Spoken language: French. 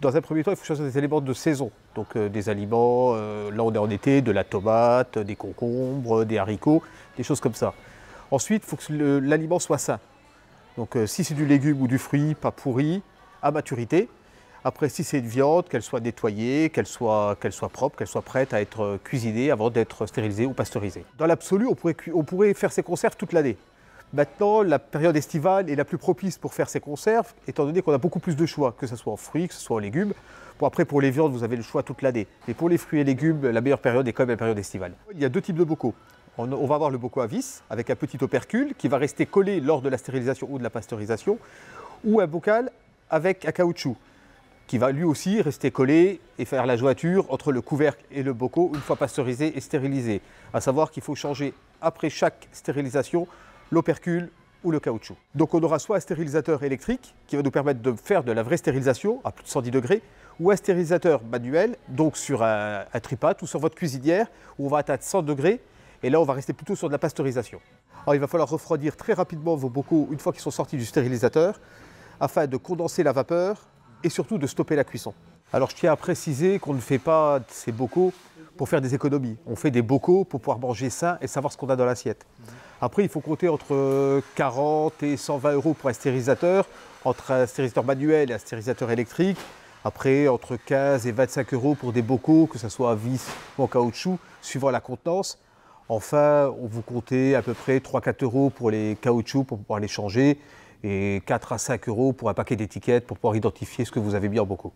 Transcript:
Dans un premier temps, il faut choisir des éléments de saison. Donc des aliments, là on est en été, de la tomate, des concombres, des haricots, des choses comme ça. Ensuite, il faut que l'aliment soit sain. Donc si c'est du légume ou du fruit, pas pourri, à maturité. Après, si c'est une viande, qu'elle soit nettoyée, qu'elle soit propre, qu'elle soit prête à être cuisinée avant d'être stérilisée ou pasteurisée. Dans l'absolu, on pourrait faire ces conserves toute l'année. Maintenant, la période estivale est la plus propice pour faire ces conserves, étant donné qu'on a beaucoup plus de choix, que ce soit en fruits, que ce soit en légumes. Bon, après, pour les viandes, vous avez le choix toute l'année. Mais pour les fruits et légumes, la meilleure période est quand même la période estivale. Il y a deux types de bocaux. On va avoir le bocaux à vis, avec un petit opercule qui va rester collé lors de la stérilisation ou de la pasteurisation, ou un bocal avec un caoutchouc, qui va lui aussi rester collé et faire la jointure entre le couvercle et le bocaux une fois pasteurisé et stérilisé. À savoir qu'il faut changer après chaque stérilisation l'opercule ou le caoutchouc. Donc on aura soit un stérilisateur électrique qui va nous permettre de faire de la vraie stérilisation à plus de 110 degrés, ou un stérilisateur manuel, donc sur un tripat ou sur votre cuisinière, où on va atteindre 100 degrés, et là on va rester plutôt sur de la pasteurisation. Alors il va falloir refroidir très rapidement vos bocaux une fois qu'ils sont sortis du stérilisateur, afin de condenser la vapeur et surtout de stopper la cuisson. Alors je tiens à préciser qu'on ne fait pas ces bocaux pour faire des économies. On fait des bocaux pour pouvoir manger sain et savoir ce qu'on a dans l'assiette. Après, il faut compter entre 40 et 120 € pour un stérilisateur, entre un stérilisateur manuel et un stérilisateur électrique. Après, entre 15 et 25 € pour des bocaux, que ce soit à vis ou en caoutchouc, suivant la contenance. Enfin, on vous comptez à peu près 3-4 € pour les caoutchoucs pour pouvoir les changer et 4 à 5 € pour un paquet d'étiquettes pour pouvoir identifier ce que vous avez mis en bocaux.